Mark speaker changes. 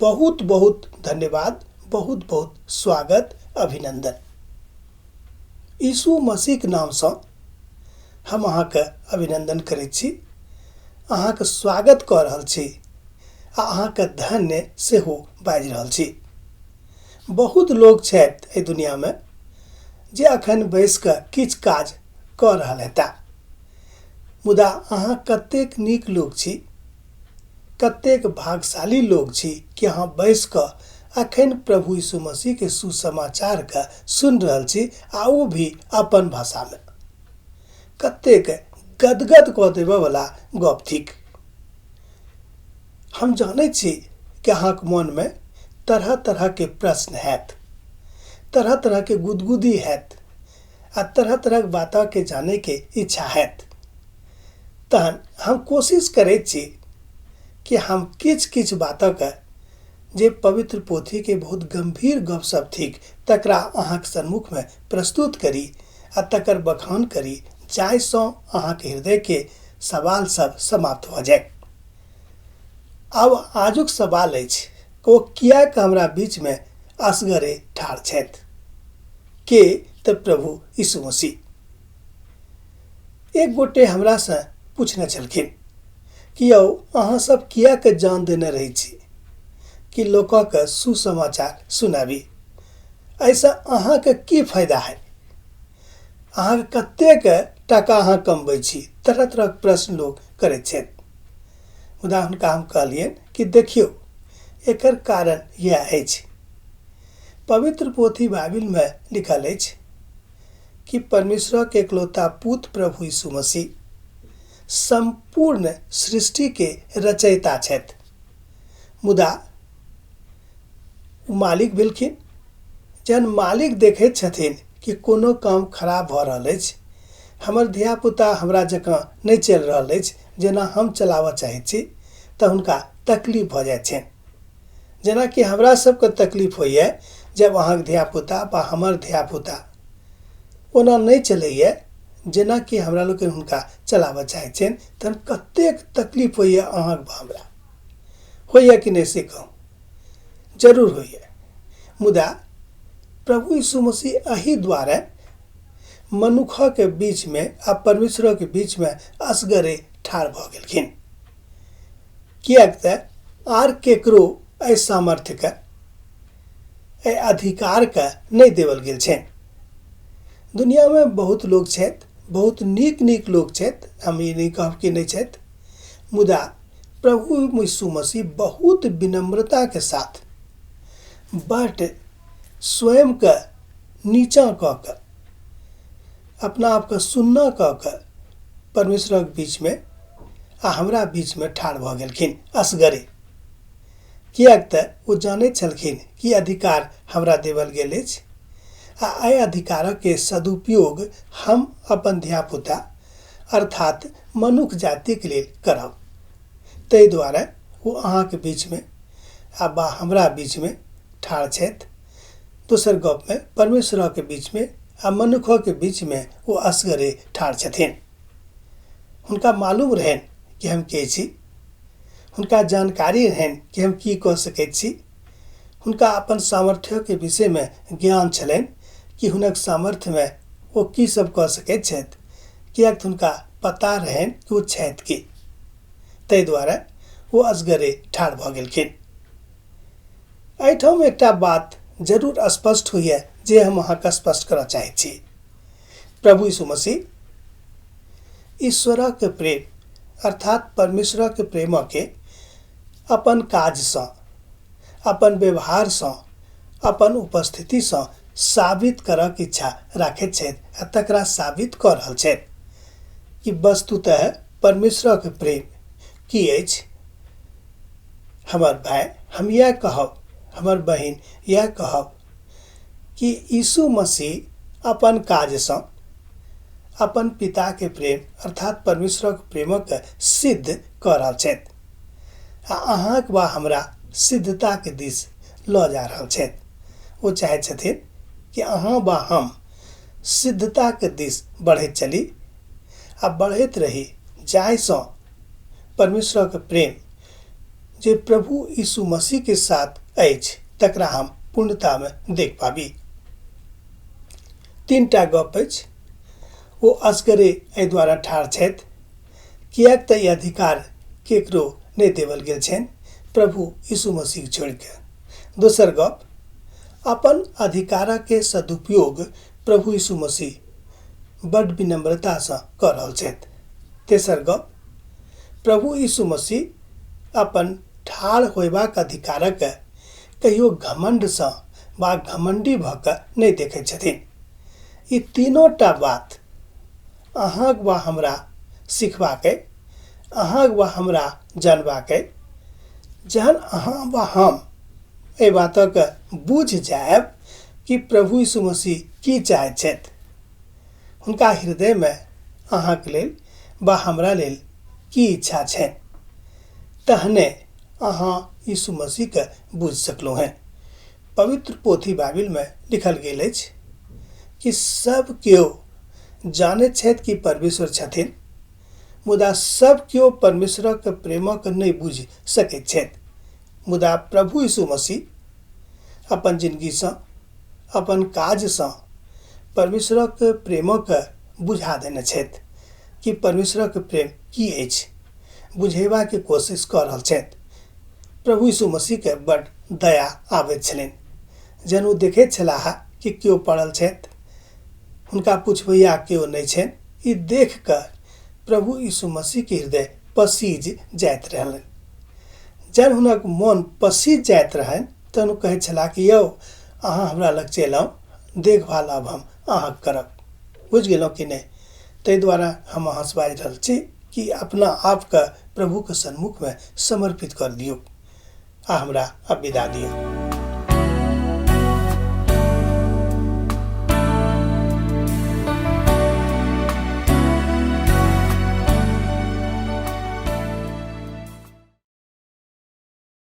Speaker 1: बहुत बहुत धन्यवाद, बहुत बहुत स्वागत, अभिनंदन। यीशु मसीह के नाम से हम अहाँके अभिनंदन करैत छी, अहाँके स्वागत कऽ रहल छी आ अहाँके धन्य सेहो बाजि रहल छी। बहुत लोग छथि एहि दुनिया में जे अखन बैस कऽ किछु काज कऽ रहल हेता, मुदा अहाँ कतेक नीक लोग छी, कतेक भाग्यशाली लोग छी कि अहाँ बैस कऽ अखन प्रभु यीशु मसीह के सुसमाचार के सुन रहल छी, आ वो भी अपन भाषा में। कतेक गदगद कऽ देबऽ वाला गप थिक। हम जानै छी कि अहाँके मन में तरह तरह के प्रश्न हैत, तरह तरह के गुदगुदी हैत, आ तरह तरह के बातों के जाने के इच्छा हैत। तहन हम कोशिश करैत छी कि हम किछ किछ बातों के जे पवित्र पोथी के बहुत गंभीर गपशप थिक तकरा अहाँके सम्मुख में प्रस्तुत करी आ तकर बखान करी, जाहिसँ अहाँके हृदय के सवाल सब समाप्त हो जाए। अब आजुक सवाल अछि कि ओ किएक हमरा बीच में असगरे ठाढ़ छथि। के तऽ प्रभु यीशु मसीह। एक गोटे हमरा से पूछने छलखिन कि यौ अहाँ सब किएक जान देने रहै छी कि लोगों के सुसमाचार सुनाबी, ऐसा अहाँके की फायदा है, अहाँ कतेक टाका अहाँ कमबै छी, तरह तरह के प्रश्न लोग करैत छथि। मुदा हुनका हम कहलियन कि देखियो, एकर कारण यह अछि, पवित्र पोथी बाइबिल में लिखल अछि कि परमेश्वर के एकलौता पुत्र प्रभु यीशु मसीह संपूर्ण सृष्टि के रचयिता छथि। मुदा मालिक भेलखिन। जहन मालिक देखैत छथिन कि कोनो काम खराब भऽ रहल अछि, हमर धिया पुता हमरा जकाँ नहीं चलि रहल अछि जेना हम चलाबऽ चाहैत छी, तऽ हुनका तकलीफ भऽ जाइत छनि। जेना कि हमरा सबके तकलीफ होइए जब अहाँके धिया पुता वा हमर धिया पुता ओना नहीं चलैए जेना कि हमरा लोग हुनका चलाबऽ चाहैत छनि, तहन कतेक तकलीफ होइए अहाँके हमरा। होइए कि नहीं से कहूँ, जरूर होइए। मुदा प्रभु यीशु मसीह एही द्वारे मनुखों के बीच में आ परमेश्वर के बीच में असगरे ठाढ़ भऽ गेलखिन। किएक तऽ आर केकरो एहि सामर्थ्य के, एहि अधिकार के नहीं देवल गेल छनि। दुनिया में बहुत लोग छथि, बहुत नीक नीक लोग छथि, हम ई नहीं कहब कि नहीं छथि, मुदा प्रभु यीशु मसीह बहुत विनम्रता के साथ बट स्वयं के नीचा कऽ के, अपना आप के सुन्ना कऽ के परमेश्वर के बीच में आ हमरा बीच में ठाढ़ भऽ गेलखिन असगरे। किएक तऽ वो जानैत छलखिन कि अधिकार हमरा देवल गेल अछि, आ एहि अधिकार के सदुपयोग हम अपन धिया पुता अर्थात मनुष्य जाति के लेल करब। ताहि दुआरे वो अहाँके बीच में आ बा हमरा बीच में ठाढ़ छथि। दोसर गप में परमेश्वर के बीच में आ मनुखों के बीच में वो असगरे ठाढ़ छथिन। हुनका मालूम रहन कि हम के छी, हुनका जानकारी रहन कि हम की कऽ सकैत छी, हुनका अपन सामर्थ्य के विषय में ज्ञान छलनि कि हुनक सामर्थ्य में वो की सब कऽ सकैत छथि, किएक हुनका पता रहन कि वो छथि की। ताहि दुआरे वो असगरे ठाढ़ भऽ गेलखिन। एहिठाम एकटा बात जरूर स्पष्ट होइए जे हम अहाँके स्पष्ट करऽ चाहैत छी। प्रभु यीशु मसीह ईश्वर के प्रेम अर्थात परमेश्वर के प्रेम के अपन काज से, अपन व्यवहार से, अपन उपस्थिति से साबित करऽ के इच्छा राखैत छथि, आ तकरा साबित कऽ रहल छथि कि वस्तुतः परमेश्वर के प्रेम की अछि। हमर भाई, हम यह कहब, हमर बहिन यह कहब कि यीशु मसीह अपन काज से अपन पिता के प्रेम अर्थात परमेश्वर के प्रेम के सिद्ध कऽ रहल छथि, आ अहाँक वा हमरा सिद्धता के दिस लऽ जा रहल छथि। वो चाहैत छथिन कि अहाँ वा हम सिद्धता के दिस बढ़ैत चली आ बढ़ैत रही, जाहिसँ परमेश्वर के प्रेम जे प्रभु यीशु मसीह के साथ अछि तकरा हम पूर्णता में देख पाबी। 3टा गप अछि। ओ असगरे एहि द्वारा ठाढ़ छथि किएक तऽ ई अधिकार केकरो नहि देवल गेल छनि प्रभु यीशु मसीह छोड़ के। दोसर गप, अपन अधिकार के सदुपयोग प्रभु यीशु मसीह बड़ विनम्रता से कर रहल छथि। तेसर गप, प्रभु यीशु मसीह अपन ठाढ़ होयबाक अधिकार के कहियो घमंड से वा घमंडी भऽ कऽ नहि देखै छथिन। ई तीनोटा बात अहाँ वा हमरा सिखबाक अइ, अहाँ वा हमरा जानबाक अइ। जहन अहाँ वा हम एहि बातक बुझ जायब कि प्रभु यीशु मसीह की चाहैत छथि, हुनका हृदय में अहाँके लेल वा हमरा लेल की इच्छा छनि, तहने अहाँ यीशु मसीह के बुझ सकलहुँ हैं। पवित्र पोथी बाइबिल में लिखल गेल अछि कि सब केओ जानैत छथि कि परमेश्वर छथिन, मुदा सब केओ परमेश्वरक प्रेमक नहि बुझि सकैत छथि। मुदा प्रभु यीशु मसीह अपन जिंदगी से, अपन काज से परमेश्वरक प्रेमक बुझा देने छथि कि परमेश्वरक प्रेम की अछि, बुझेबा के कोशिश कर रहल छथि। प्रभु यीशु मसीह के बड़ दया आबैत छलनि। जहन ओ देखैत छलाह कि केओ पड़ल छथि, हुनका पुछबैया केओ नहि छनि, ई देख कर प्रभु यीशु मसीह के हृदय पसीज जाइत रहलनि। जब हुनक मन पसीज जाइत रहनि तहन ओ कहैत छलाह कि यौ अहाँ हमरा लग चलि आउ, देखभाल अब हम अहाँ करब। बुझ गेलहुँ कि नहि? ताहि दुआरे हम अहाँ से बाजि रहल छी कि अपना आप के प्रभु के सन्मुख में समर्पित कर दियौ। आ हमरा अब विदा दियौ।